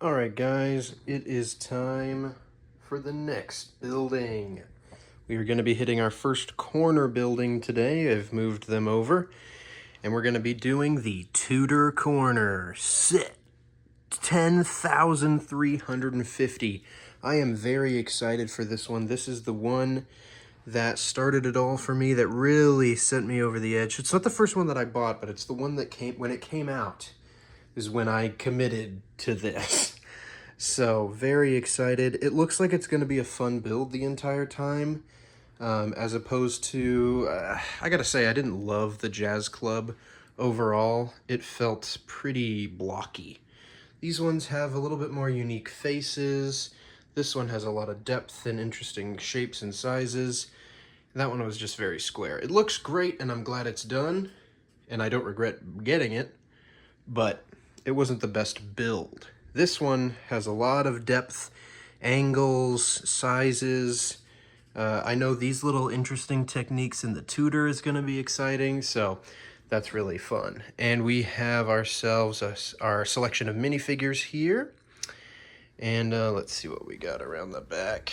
All right, guys, it is time for the next building. We are going to be hitting our first corner building today. I've moved them over, and we're going to be doing the Tudor corner. Sit 10,350. I am very excited for this one. This is the one that started it all for me, that really sent me over the edge. It's not the first one that I bought, but it's the one that when it came out is when I committed to this. So very excited. It looks like it's going to be a fun build the entire time, as opposed to, I gotta say, I didn't love the Jazz Club overall. It felt pretty blocky. These ones have a little bit more unique faces. This one has a lot of depth and interesting shapes and sizes. That one was just very square. It looks great, and I'm glad it's done, and I don't regret getting it, but it wasn't the best build. This one has a lot of depth, angles, sizes. I know these little interesting techniques in the Tudor is going to be exciting, so that's really fun. And we have ourselves our selection of minifigures here. And let's see what we got around the back.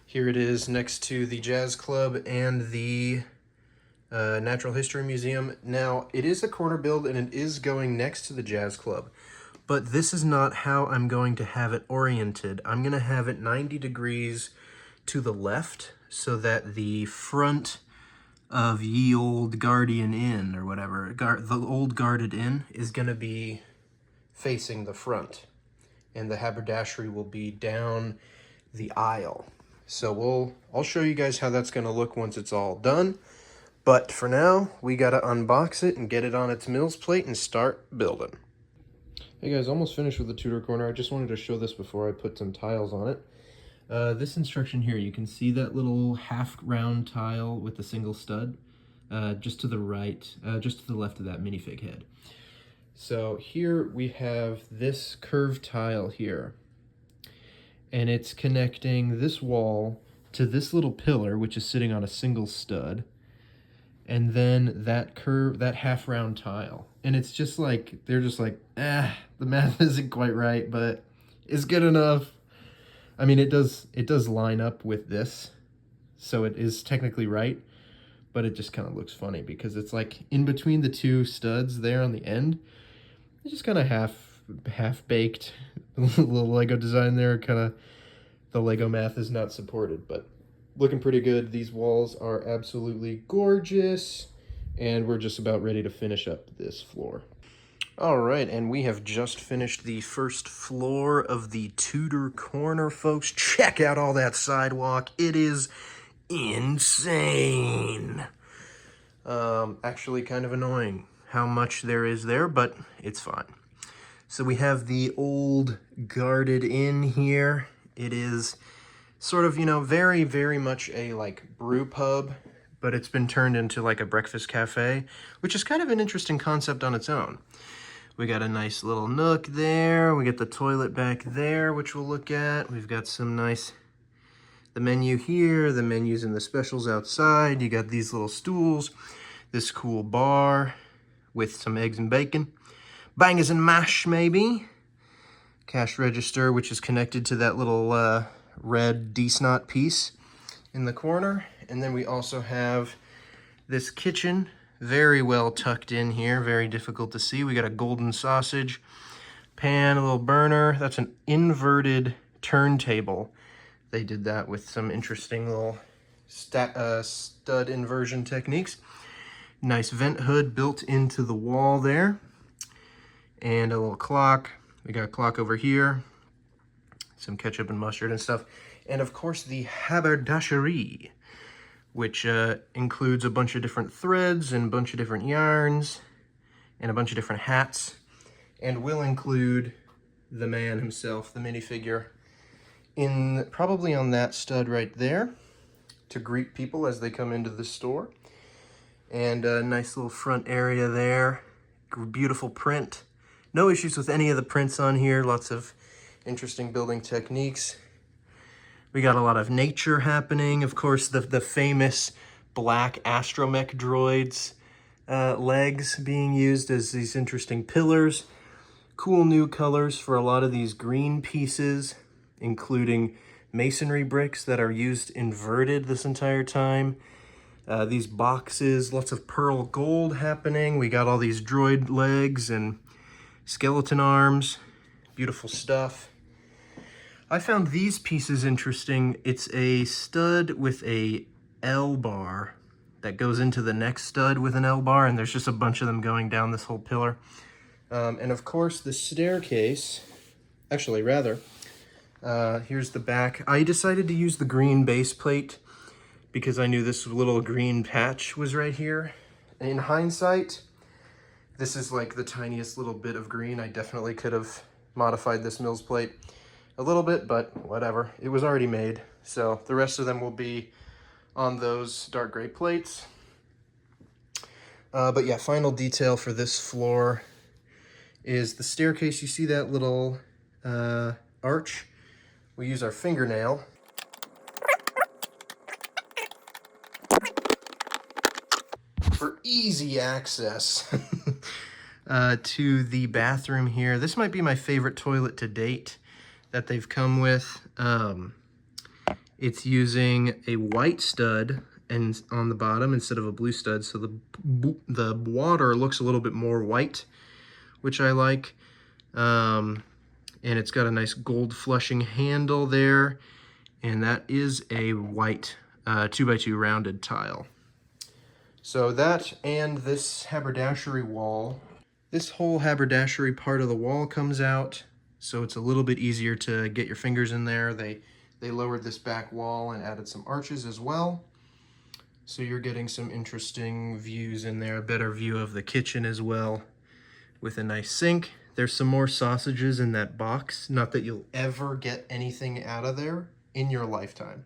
Here it is next to the Jazz Club and the Natural History Museum. Now, it is a corner build and it is going next to the Jazz Club, but this is not how I'm going to have it oriented. I'm going to have it 90 degrees to the left so that the front of Ye Old Guardian Inn, or whatever, the Old Guarded Inn, is going to be facing the front, and the haberdashery will be down the aisle. So I'll show you guys how that's going to look once it's all done. But for now, we got to unbox it and get it on its Mills plate and start building. Hey guys, almost finished with the Tudor corner. I just wanted to show this before I put some tiles on it. This instruction here, you can see that little half round tile with the single stud, just to the right, just to the left of that minifig head. So here we have this curved tile here, and it's connecting this wall to this little pillar, which is sitting on a single stud, and then that half round tile. And it's just like, they're just like, the math isn't quite right, but it's good enough. I mean, it does line up with this, so it is technically right, but it just kind of looks funny because it's like in between the two studs there on the end. It's just kind of half-baked. Little Lego design there, kind of, the Lego math is not supported, but looking pretty good. These walls are absolutely gorgeous, and we're just about ready to finish up this floor. All right, and we have just finished the first floor of the Tudor corner, folks. Check out all that sidewalk. It is insane. Actually kind of annoying how much there is there, but it's fine. So we have the Old Guarded Inn here. It is sort of, very, very much a like brew pub, but it's been turned into like a breakfast cafe, which is kind of an interesting concept on its own. We got a nice little nook there. We got the toilet back there, which we'll look at. We've got some nice, the menu here, the menus and the specials outside. You got these little stools, this cool bar with some eggs and bacon. Bangers and mash, maybe. Cash register, which is connected to that little red D-snot piece in the corner. And then we also have this kitchen, very well tucked in here, very difficult to see. We got a golden sausage pan, a little burner. That's an inverted turntable. They did that with some interesting little stud inversion techniques. Nice vent hood built into the wall there. And a little clock. We got a clock over here. Some ketchup and mustard and stuff. And of course the haberdashery, which includes a bunch of different threads and a bunch of different yarns and a bunch of different hats, and will include the man himself, the minifigure, probably on that stud right there to greet people as they come into the store. And a nice little front area there. Beautiful print. No issues with any of the prints on here. Lots of interesting building techniques. We got a lot of nature happening. Of course, the famous black astromech droids legs being used as these interesting pillars. cool new colors for a lot of these green pieces, including masonry bricks that are used inverted this entire time. These boxes, lots of pearl gold happening. We got all these droid legs and skeleton arms. Beautiful stuff. I found these pieces interesting. It's a stud with a L bar that goes into the next stud with an L bar, and there's just a bunch of them going down this whole pillar. And of course the staircase, actually rather, here's the back. I decided to use the green base plate because I knew this little green patch was right here. In hindsight, this is like the tiniest little bit of green. I definitely could have modified this Mills plate a little bit, but whatever. It was already made, so the rest of them will be on those dark gray plates. But yeah, final detail for this floor is the staircase. You see that little arch? We use our fingernail for easy access to the bathroom here. This might be my favorite toilet to date that they've come with. It's using a white stud and on the bottom instead of a blue stud, so the water looks a little bit more white, which I like. And it's got a nice gold flushing handle there, and that is a white 2x2 rounded tile. So that and this haberdashery wall, this whole haberdashery part of the wall comes out, so it's a little bit easier to get your fingers in there. They lowered this back wall and added some arches as well. So you're getting some interesting views in there, a better view of the kitchen as well, with a nice sink. There's some more sausages in that box. Not that you'll ever get anything out of there in your lifetime.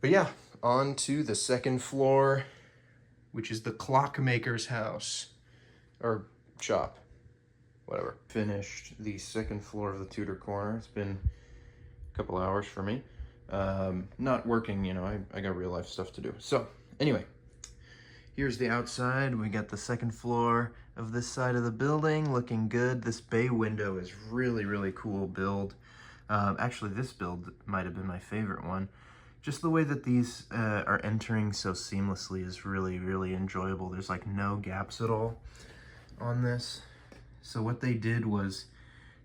But yeah, on to the second floor, which is the clockmaker's house, or shop, whatever. Finished the second floor of the Tudor corner. It's been a couple hours for me. Not working, you know, I got real life stuff to do. So anyway, here's the outside. We got the second floor of this side of the building looking good. This bay window is really, really cool build. Actually, this build might have been my favorite one. Just the way that these are entering so seamlessly is really, really enjoyable. There's like no gaps at all on this. So what they did was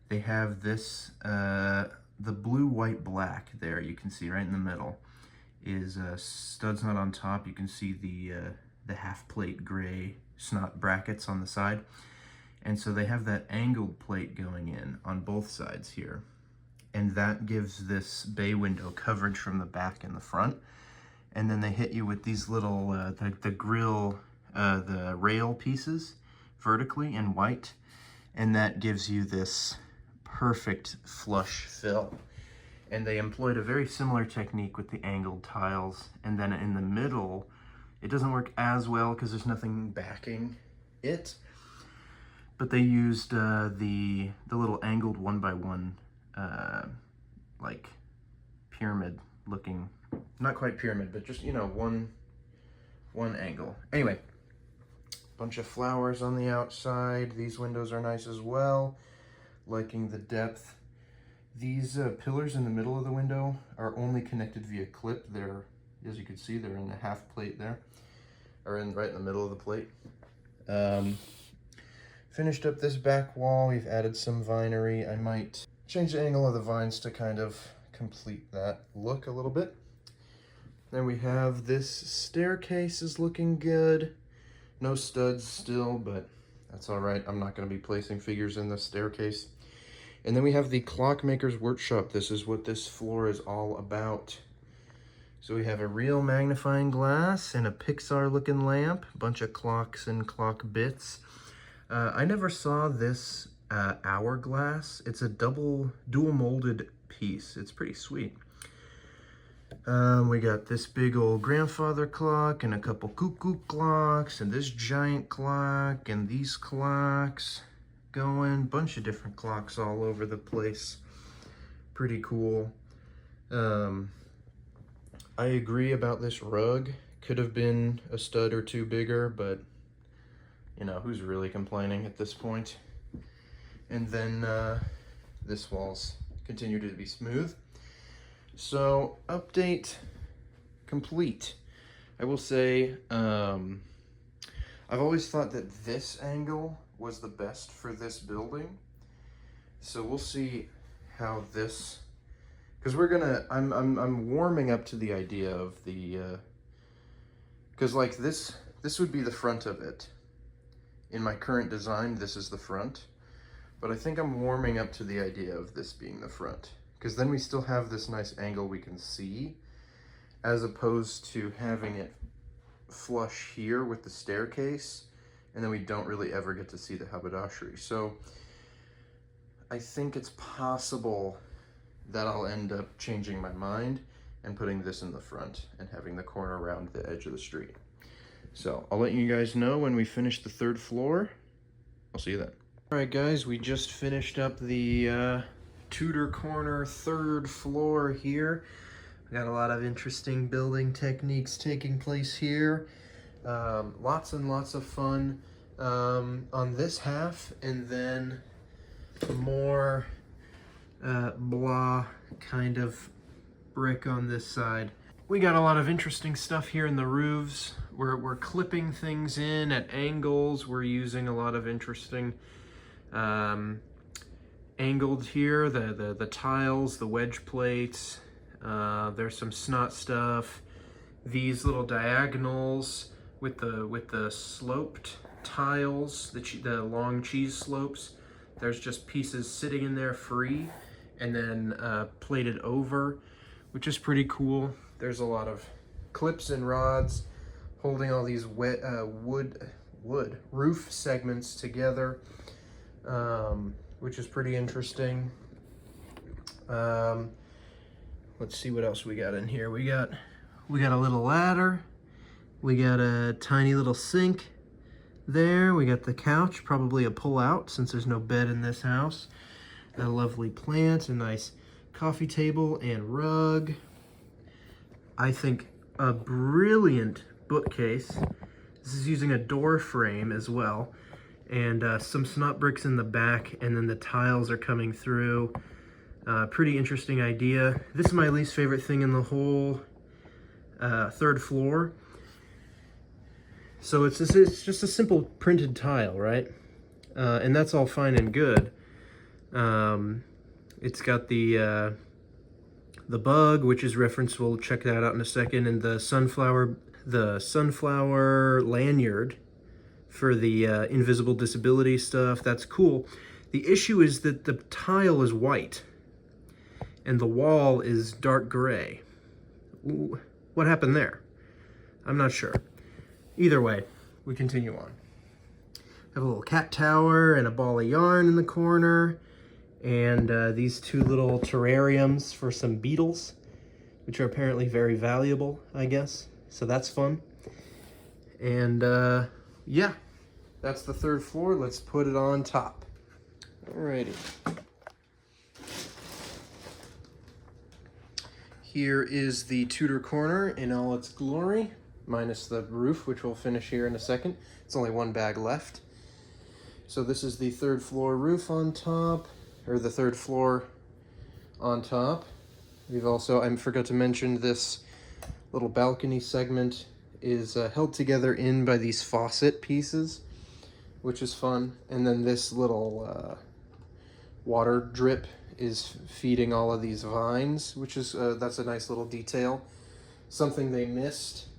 they have this, the blue, white, black there, you can see right in the middle, is studs not on top. You can see the half plate gray snot brackets on the side. And so they have that angled plate going in on both sides here. And that gives this bay window coverage from the back and the front. And then they hit you with these little, the grill, the rail pieces vertically in white. And that gives you this perfect flush fill. And they employed a very similar technique with the angled tiles. And then in the middle, it doesn't work as well because there's nothing backing it. But they used the little angled 1x1 like pyramid looking, not quite pyramid, but just, you know, one angle. Anyway, bunch of flowers on the outside. These windows are nice as well. Liking the depth. These pillars in the middle of the window are only connected via clip. They're, as you can see, they're in the half plate there, or right in the middle of the plate. Finished up this back wall. We've added some vinery. I might change the angle of the vines to kind of complete that look a little bit. Then we have this staircase is looking good. No studs still, but that's all right. I'm not going to be placing figures in the staircase. And then we have the Clockmaker's Workshop. This is what this floor is all about. So we have a real magnifying glass and a Pixar looking lamp, a bunch of clocks and clock bits. I never saw this hourglass. It's a dual molded piece. It's pretty sweet. We got this big old grandfather clock and a couple cuckoo clocks and this giant clock and these clocks going. Bunch of different clocks all over the place. Pretty cool. I agree about this rug. Could have been a stud or two bigger, but you know, who's really complaining at this point? And then this wall's continue to be smooth. So update complete. I will say, I've always thought that this angle was the best for this building. So we'll see how this, because we're gonna, I'm warming up to the idea of the, because like this would be the front of it. In my current design, this is the front, but I think I'm warming up to the idea of this being the front, because then we still have this nice angle we can see, as opposed to having it flush here with the staircase, and then we don't really ever get to see the haberdashery. So I think it's possible that I'll end up changing my mind and putting this in the front and having the corner around the edge of the street. So I'll let you guys know when we finish the third floor. I'll see you then. All right, guys, we just finished up the Tudor Corner third floor here. We got a lot of interesting building techniques taking place here. Lots and lots of fun on this half, and then more blah kind of brick on this side. We got a lot of interesting stuff here in the roofs. We're clipping things in at angles. We're using a lot of interesting angled here, the tiles, the wedge plates. There's some snot stuff. These little diagonals with the sloped tiles, the long cheese slopes. There's just pieces sitting in there free and then plated over, which is pretty cool. There's a lot of clips and rods holding all these wood roof segments together, which is pretty interesting. Let's see what else we got in here. We got a little ladder. We got a tiny little sink there. We got the couch, probably a pull-out since there's no bed in this house. A lovely plant, a nice coffee table and rug. I think a brilliant bookcase. This is using a door frame as well, and some snot bricks in the back, and then the tiles are coming through. Pretty interesting idea. This is my least favorite thing in the whole third floor. So it's just a simple printed tile, right? And that's all fine and good. It's got the bug, which is referenced. We'll check that out in a second, and the sunflower lanyard for the invisible disability stuff. That's cool. The issue is that the tile is white and the wall is dark gray. Ooh, what happened there? I'm not sure. Either way, we continue on. Have a little cat tower and a ball of yarn in the corner, and these two little terrariums for some beetles, which are apparently very valuable, I guess. So that's fun. And yeah, that's the third floor. Let's put it on top. Alrighty. Here is the Tudor Corner in all its glory, minus the roof, which we'll finish here in a second. It's only one bag left. So this is the third floor roof on top, or the third floor on top. We've also, I forgot to mention, this little balcony segment is held together in by these faucet pieces, which is fun. And then this little water drip is feeding all of these vines, which is that's a nice little detail. Something they missed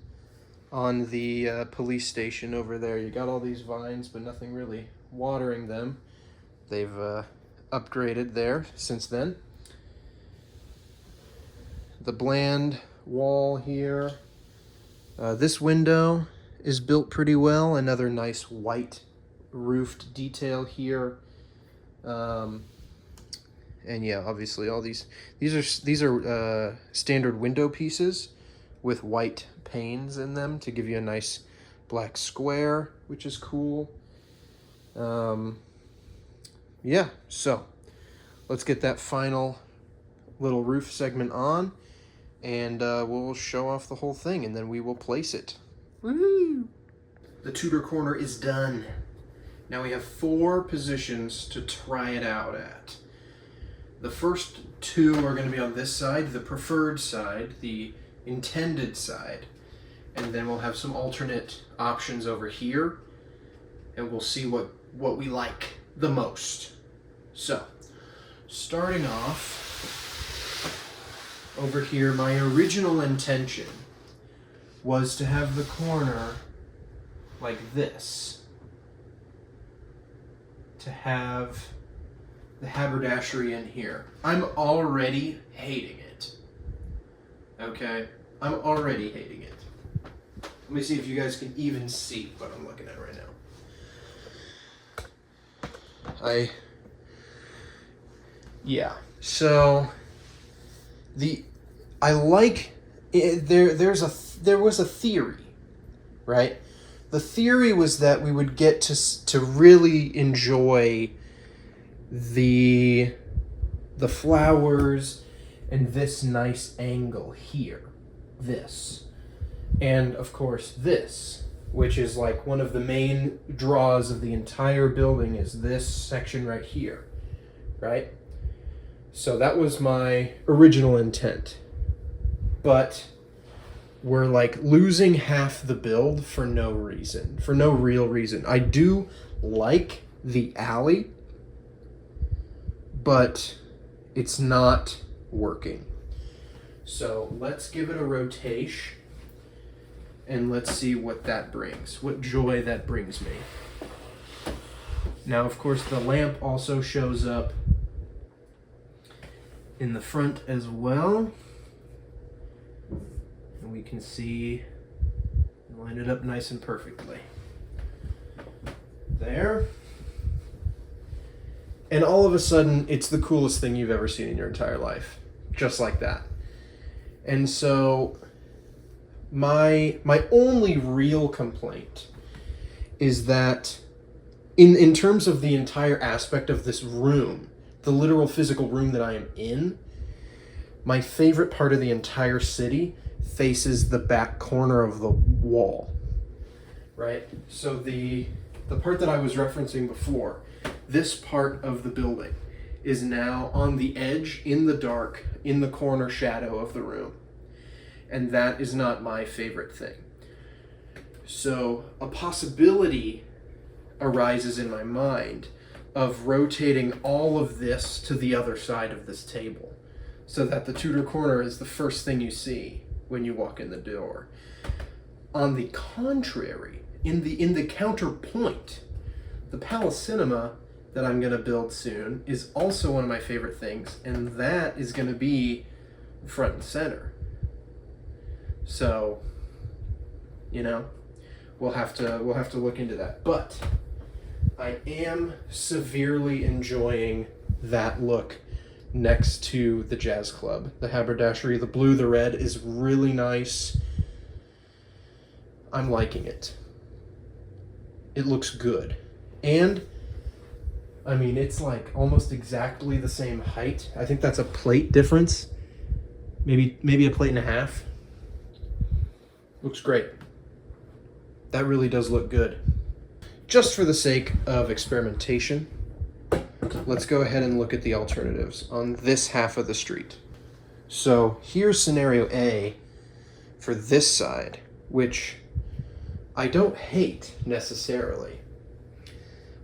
on the police station over there. You got all these vines, but nothing really watering them. They've upgraded there since then. The bland wall here. This window is built pretty well. Another nice white roofed detail here. And yeah, obviously all these are standard window pieces with white panes in them to give you a nice black square, which is cool. Yeah, so let's get that final little roof segment on, and we'll show off the whole thing, and then we will place it. Woo! The Tudor Corner is done. Now we have 4 positions to try it out at. The first 2 are going to be on this side, the preferred side, the intended side, and then we'll have some alternate options over here, and we'll see what we like the most. So, starting off over here, my original intention was to have the corner like this, to have the haberdashery in here. I'm already hating it. Okay? I'm already hating it. Let me see if you guys can even see what I'm looking at right now. Yeah. So I like it, there was a theory, right? The theory was that we would get to really enjoy the flowers and this nice angle here, this, and of course this, which is like one of the main draws of the entire building, is this section right here, right? So that was my original intent, but we're like losing half the build for no reason, for no real reason. I do like the alley, but it's not working. So let's give it a rotation and let's see what that brings, what joy that brings me. Now, of course, the lamp also shows up in the front as well. And we can see, line it up nice and perfectly. There. And all of a sudden, it's the coolest thing you've ever seen in your entire life. Just like that. And so, my only real complaint is that in terms of the entire aspect of this room, the literal physical room that I am in, my favorite part of the entire city faces the back corner of the wall, right? So the part that I was referencing before, this part of the building is now on the edge, in the dark, in the corner shadow of the room. And that is not my favorite thing. So a possibility arises in my mind of rotating all of this to the other side of this table, so that the Tudor corner is the first thing you see when you walk in the door. On the contrary, in the counterpoint, the Palace Cinema that I'm going to build soon is also one of my favorite things, and that is going to be front and center. So, you know, we'll have to look into that. But I am severely enjoying that look next to the Jazz Club. The haberdashery, the blue, the red is really nice. I'm liking it. It looks good. And, I mean, it's like almost exactly the same height. I think that's a plate difference. Maybe a plate and a half. Looks great. That really does look good. Just for the sake of experimentation, let's go ahead and look at the alternatives on this half of the street. So here's scenario A for this side, which I don't hate necessarily.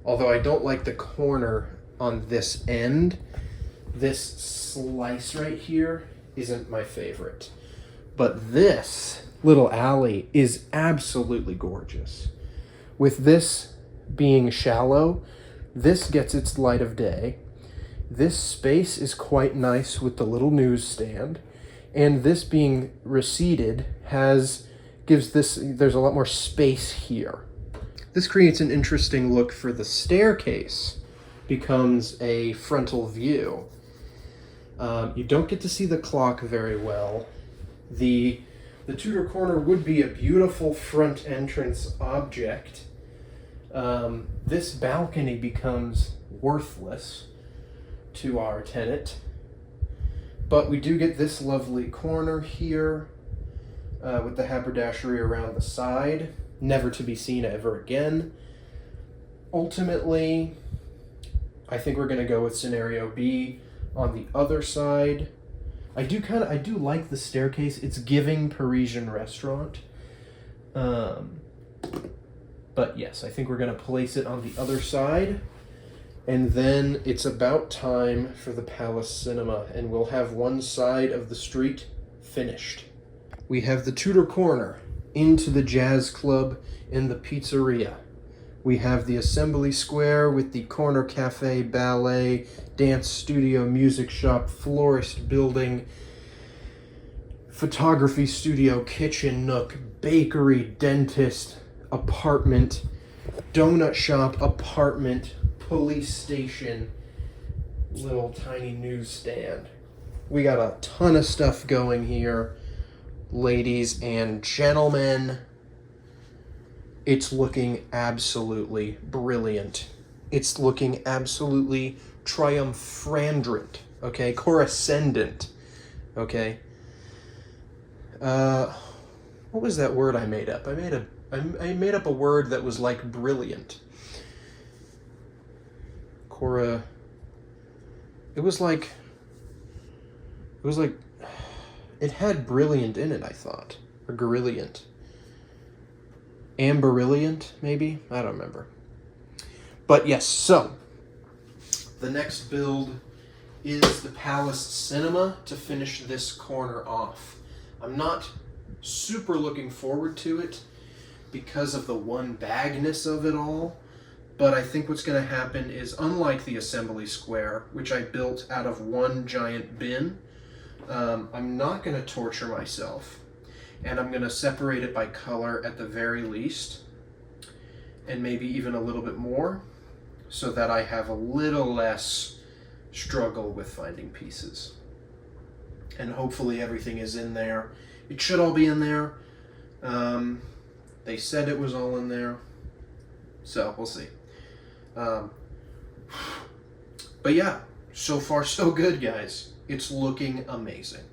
Although I don't like the corner on this end. This slice right here isn't my favorite. But this little alley is absolutely gorgeous. With this being shallow, this gets its light of day. This space is quite nice with the little newsstand, and this being receded gives this, there's a lot more space here. This creates an interesting look for the staircase, becomes a frontal view. You don't get to see the clock very well. The Tudor corner would be a beautiful front entrance object. This balcony becomes worthless to our tenant, but we do get this lovely corner here with the haberdashery around the side, never to be seen ever again. ultimately, I think we're going to go with scenario B. On the other side, I do like the staircase. It's giving Parisian restaurant. But yes, I think we're going to place it on the other side. And then it's about time for the Palace Cinema, and we'll have one side of the street finished. We have the Tudor Corner into the Jazz Club and the Pizzeria. We have the Assembly Square with the Corner Cafe, Ballet, Dance Studio, Music Shop, Florist Building, Photography Studio, Kitchen Nook, Bakery, Dentist, Apartment, Donut Shop, Apartment, Police Station, little tiny newsstand. We got a ton of stuff going here, ladies and gentlemen. It's looking absolutely brilliant. It's looking absolutely triumphant, okay? Coruscandent, okay? What was that word I made up? I made up a word that was like brilliant. It was like, it had brilliant in it, I thought. Or gorilliant. Amberilliant, maybe? I don't remember. But yes, so, the next build is the Palace Cinema to finish this corner off. I'm not super looking forward to it because of the one-bagness of it all. But I think what's going to happen is, unlike the Assembly Square, which I built out of one giant bin, I'm not going to torture myself. And I'm going to separate it by color at the very least, and maybe even a little bit more, so that I have a little less struggle with finding pieces. And hopefully everything is in there. It should all be in there. They said it was all in there, so we'll see. But yeah, so far so good, guys. It's looking amazing.